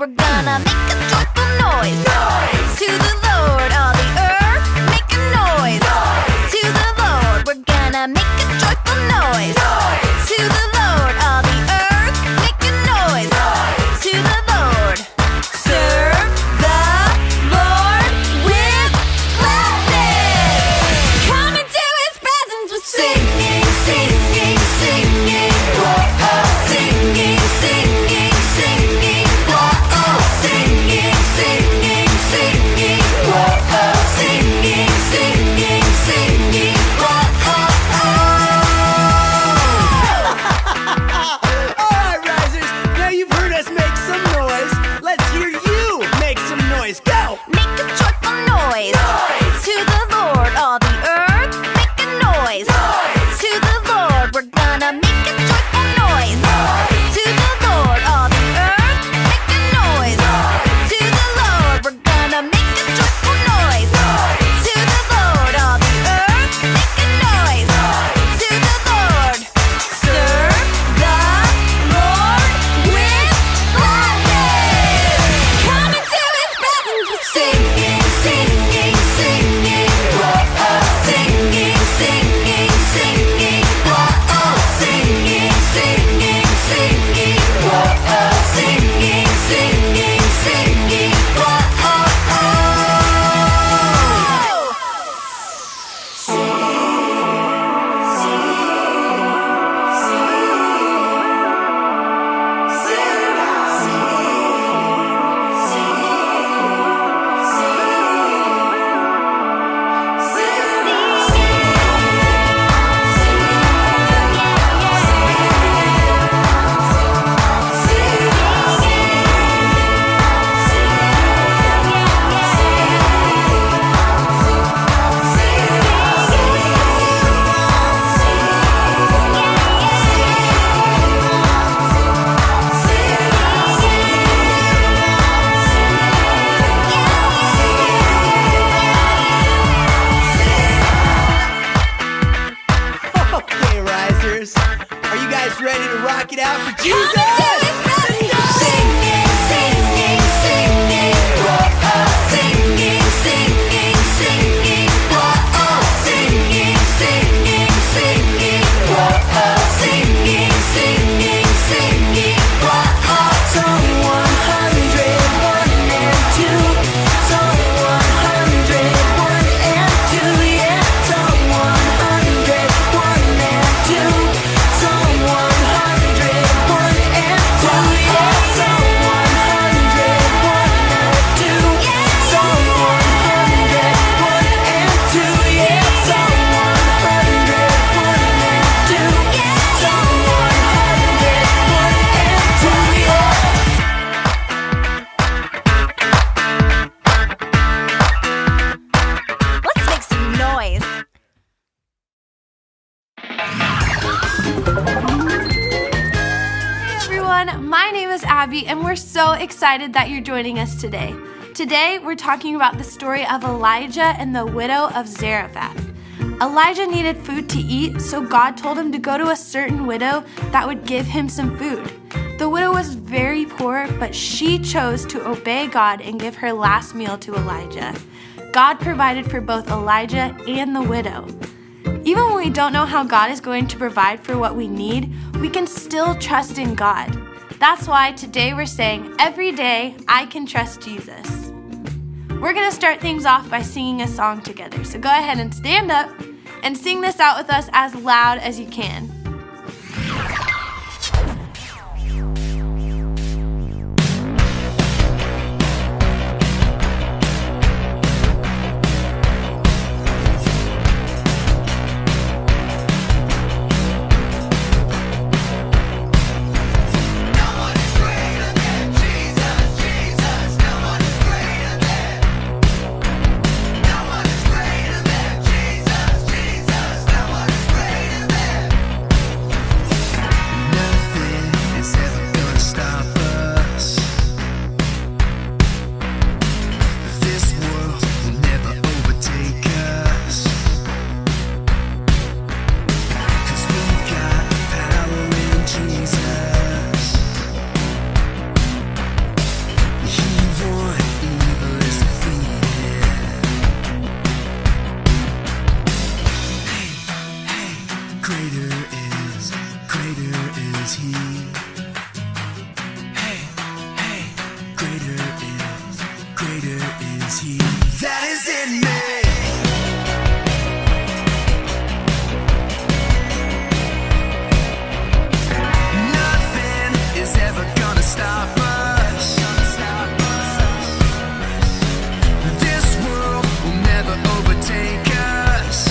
we're gonna make a joyful noise. To the Lord, all the earth, make a noise. To the Lord, we're gonna make a joyful noise. To the Lord, all the earth, make a noise. To the Lord, serve the Lord with gladness. Come into His presence with singing, singing, singing. Whoa, singing, singing, singing. Whoa, singing, singing, singing. Whoa, singing, singing, singing. Whoa. All right, Risers, now you've heard us make some noise. Let's hear you make some noise. Go! Make a joyful noise. To the Lord, all the earth, make a noise. To the Lord, we're gonna make a joyful noise. To the Lord, all the earth, make a noise. To the Lord, we're gonna make a joyful noise. To the Lord, all the earth, make a noise. To the Lord, serve the Lord with gladness. Come into His presence with singing, singing, singing. Whoa, singing, singing, singing. Whoa, singing, singing, singing. Whoa, singing, singing, singing. Whoa. Okay, Risers, are you guys ready to rock it out for Come Jesus? into His presence. Singing, singing, singing. Whoa, singing, singing, singing. Whoa, singing, singing, singing. Whoa, singing, singing, singing. Whoa. Psalm 100, 1 and 2. Psalm 100, 1 and 2. Yeah, Psalm 100, 1 and 2. Psalm 100, 1 and 2. Yeah, Psalm 100, 1 and 2. Psalm 100, 1 and 2. Yeah, Psalm 100, 1 and 2. Psalm 100, 1 and 2. Yeah. Let's make some noise. Hey everyone, my name is Abby and we're so excited that you're joining us today. Today we're talking about the story of Elijah and the widow of Zarephath. Elijah needed food to eat, so God told him to go to a certain widow that would give him some food. The widow was very poor, but she chose to obey God and give her last meal to Elijah. God provided for both Elijah and the widow. Even when we don't know how God is going to provide for what we need, we can still trust in God. That's why today we're saying, every day I can trust Jesus. We're going to start things off by singing a song together. So go ahead and stand up and sing this out with us as loud as you can. greater is He that is in me. Stop us. This world will never overtake us,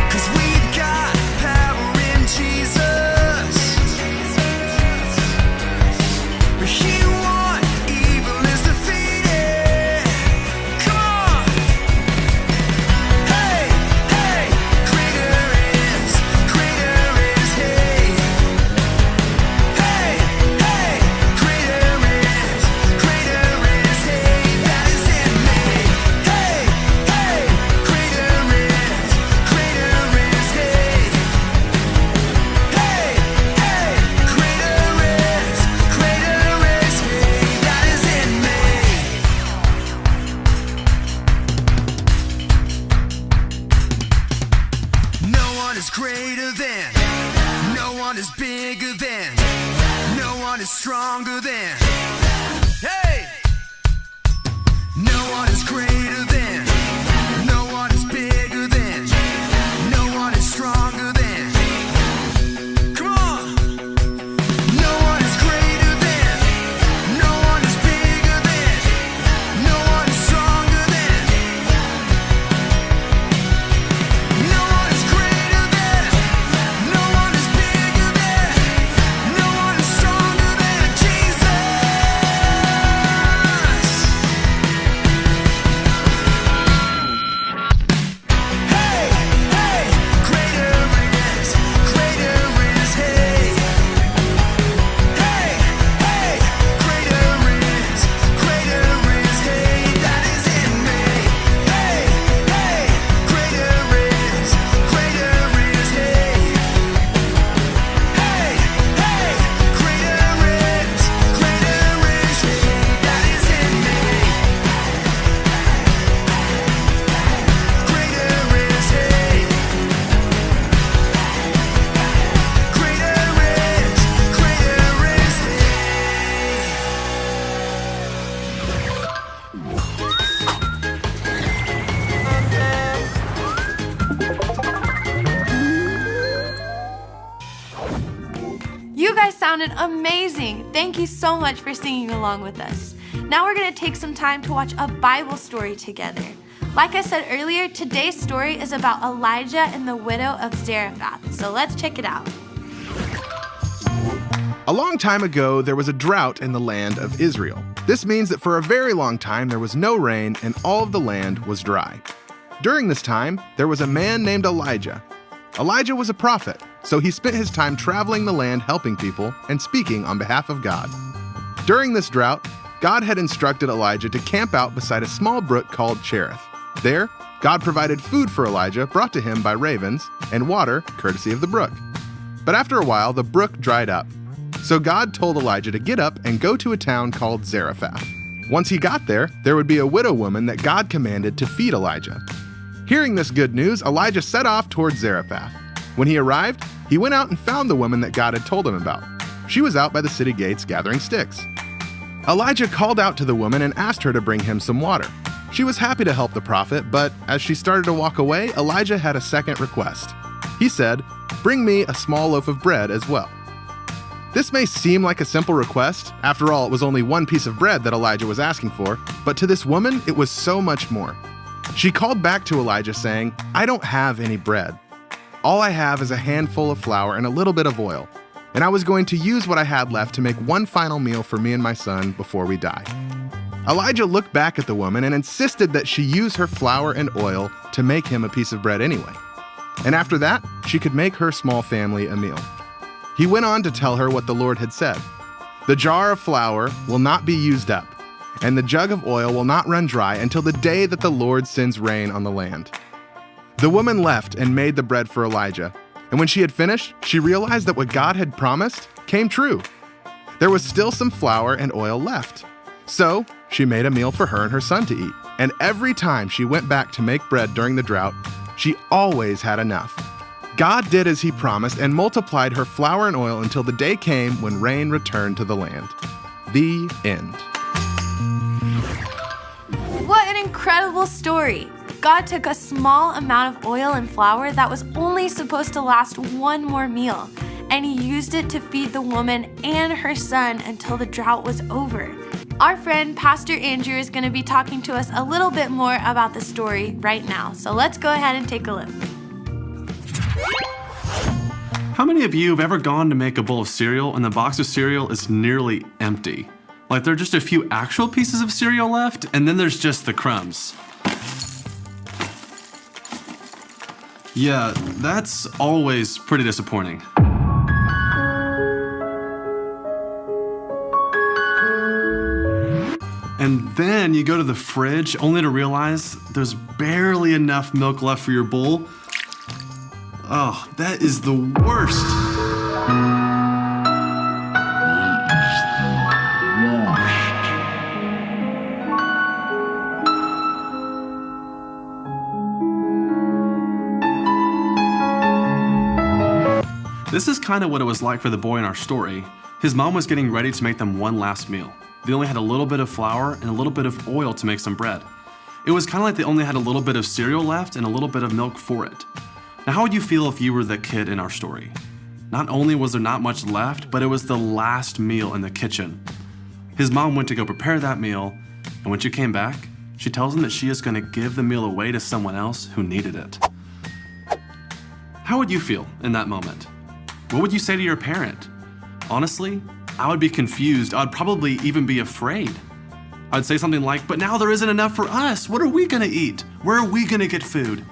'cause we've got power in Jesus. He won, evil is defeated. Come on. Hey, hey, greater is He. Greater than, no one is bigger than, no one is stronger than, hey! No one is greater than, no one is bigger than, no one is stronger than. Come on! No one is greater than, no one is bigger than, no one is stronger than. No one is greater than, no one is bigger than, no one is stronger than Jesus. Hey, hey, greater is He. Hey, hey, greater is He that is in me. Hey, hey, greater is He. Hey, hey, greater is He that is in me. Greater is He. You guys sounded amazing. Thank you so much for singing along with us. Now we're going to take some time to watch a Bible story together. Like I said earlier, today's story is about Elijah and the widow of Zarephath. So let's check it out. A long time ago, there was a drought in the land of Israel. This means that for a very long time there was no rain and all of the land was dry. During this time, there was a man named Elijah. Elijah was a prophet, so he spent his time traveling the land helping people and speaking on behalf of God. During this drought, God had instructed Elijah to camp out beside a small brook called Cherith. There, God provided food for Elijah brought to him by ravens and water courtesy of the brook. But after a while, the brook dried up. So God told Elijah to get up and go to a town called Zarephath. Once he got there, there would be a widow woman that God commanded to feed Elijah. Hearing this good news, Elijah set off towards Zarephath. When he arrived, he went out and found the woman that God had told him about. She was out by the city gates gathering sticks. Elijah called out to the woman and asked her to bring him some water. She was happy to help the prophet, but as she started to walk away, Elijah had a second request. He said, "Bring me a small loaf of bread as well." This may seem like a simple request. After all, it was only one piece of bread that Elijah was asking for, but to this woman, it was so much more. She called back to Elijah saying, "I don't have any bread. All I have is a handful of flour and a little bit of oil, and I was going to use what I had left to make one final meal for me and my son before we die." Elijah looked back at the woman and insisted that she use her flour and oil to make him a piece of bread anyway. And after that, she could make her small family a meal. He went on to tell her what the Lord had said. "The jar of flour will not be used up, and the jug of oil will not run dry until the day that the Lord sends rain on the land." The woman left and made the bread for Elijah, and when she had finished, she realized that what God had promised came true. There was still some flour and oil left. So she made a meal for her and her son to eat, and every time she went back to make bread during the drought, she always had enough. God did as he promised and multiplied her flour and oil until the day came when rain returned to the land. The end. What an incredible story! God took a small amount of oil and flour that was only supposed to last one more meal, and he used it to feed the woman and her son until the drought was over. Our friend Pastor Andrew is going to be talking to us a little bit more about the story right now, so let's go ahead and take a look. How many of you have ever gone to make a bowl of cereal and the box of cereal is nearly empty? Like there are just a few actual pieces of cereal left, and then there's just the crumbs. Yeah, that's always pretty disappointing. And then you go to the fridge only to realize there's barely enough milk left for your bowl. Oh, that is the worst. This is kind of what it was like for the boy in our story. His mom was getting ready to make them one last meal. They only had a little bit of flour and a little bit of oil to make some bread. It was kind of like they only had a little bit of cereal left and a little bit of milk for it. Now, how would you feel if you were the kid in our story? Not only was there not much left, but it was the last meal in the kitchen. His mom went to go prepare that meal, and when she came back, she tells him that she is going to give the meal away to someone else who needed it. How would you feel in that moment? What would you say to your parent? Honestly, I would be confused. I'd probably even be afraid. I'd say something like, but now there isn't enough for us. What are we gonna eat? Where are we gonna get food?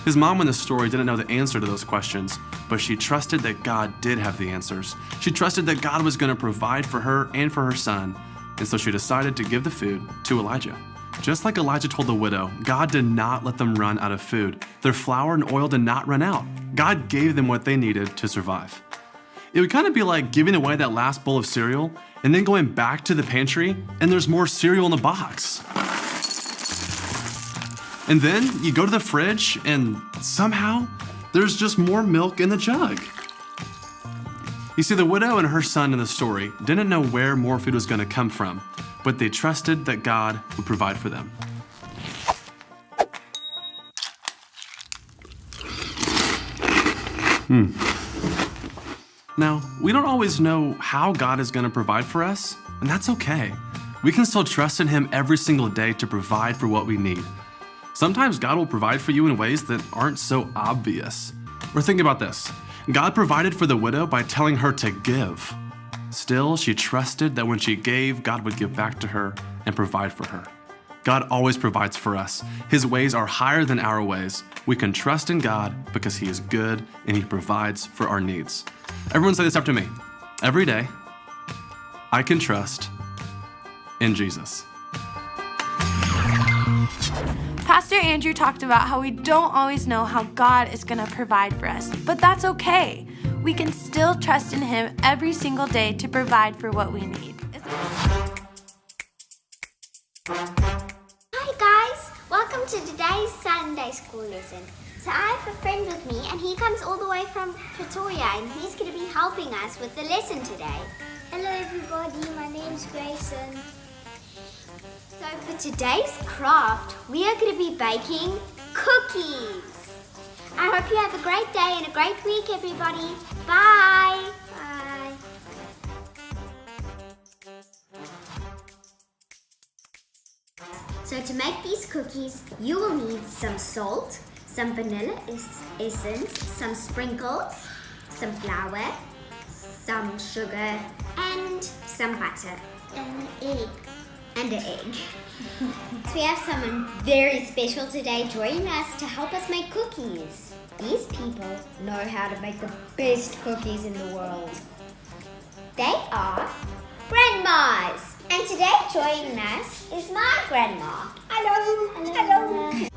His mom in the story didn't know the answer to those questions, but she trusted that God did have the answers. She trusted that God was gonna provide for her and for her son, and so she decided to give the food to Elijah. Just like Elijah told the widow, God did not let them run out of food. Their flour and oil did not run out. God gave them what they needed to survive. It would kind of be like giving away that last bowl of cereal and then going back to the pantry and there's more cereal in the box. And then you go to the fridge and somehow there's just more milk in the jug. You see, the widow and her son in the story didn't know where more food was going to come from, but they trusted that God would provide for them. Now, we don't always know how God is going to provide for us, and that's okay. We can still trust in Him every single day to provide for what we need. Sometimes God will provide for you in ways that aren't so obvious. Or think about this. God provided for the widow by telling her to give. Still, she trusted that when she gave, God would give back to her and provide for her. God always provides for us. His ways are higher than our ways. We can trust in God because He is good and He provides for our needs. Everyone say this after me. Every day, I can trust in Jesus. Pastor Andrew talked about how we don't always know how God is going to provide for us, but that's okay. We can still trust in Him every single day to provide for what we need. Hi guys, welcome to today's Sunday school lesson. So I have a friend with me and he comes all the way from Pretoria and he's going to be helping us with the lesson today. Hello everybody, my name's Grayson. So for today's craft, we are going to be baking cookies. I hope you have a great day and a great week, everybody. Bye. Bye. So to make these cookies, you will need some salt, some vanilla essence, some sprinkles, some flour, some sugar, and some butter. An egg. And an egg. So we have someone very special today joining us to help us make cookies. These people know how to make the best cookies in the world. They are grandmas. And today joining us is my grandma. Hello. Hello.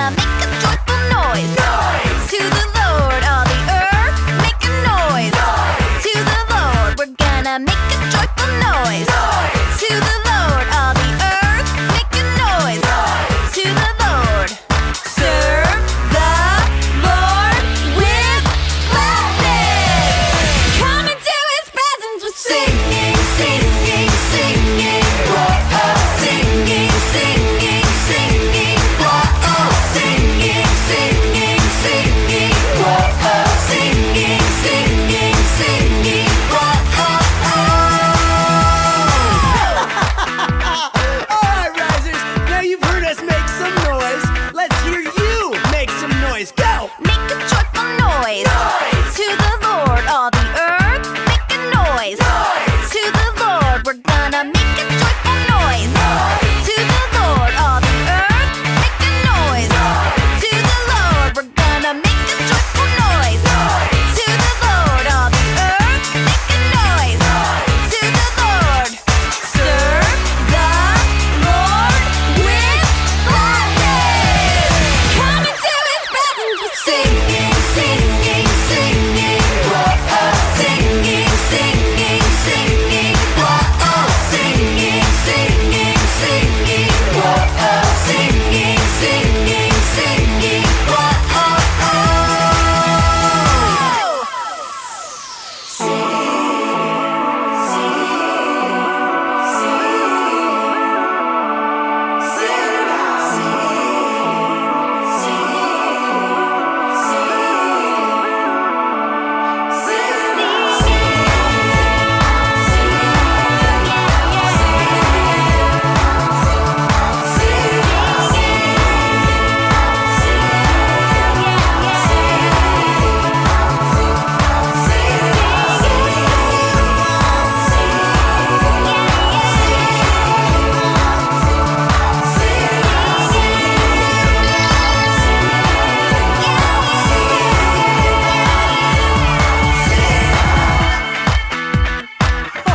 gonna make a joyful noise. To the Lord, all the earth, make a noise. To the Lord, we're gonna make a joyful noise. To the Lord, all the earth, make a noise. To the Lord, serve the Lord with gladness. Come into His presence with singing, singing, singing. Whoa, oh, singing, singing, singing. Whoa, oh, singing, singing, singing. Whoa, oh, singing, singing, singing. Whoa, oh, oh. All right, Risers, now you've heard us make some noise. Let's hear you make some noise. Go! Make a joyful noise. To the Lord, all the earth, make a noise. To the Lord, we're gonna make a joyful noise. To the Lord, all the earth, make a noise. To the Lord, we're gonna make a joyful noise. To the Lord, all the earth, make a noise. To the Lord, serve the Lord with gladness. Come into His presence with singing, singing, singing. Whoa, oh, singing, singing, singing. Whoa, oh, singing, singing, singing. Whoa, oh, singing, singing, singing. Whoa, oh,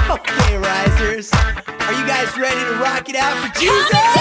Okay, Risers, are you guys ready to rock it out for Jesus?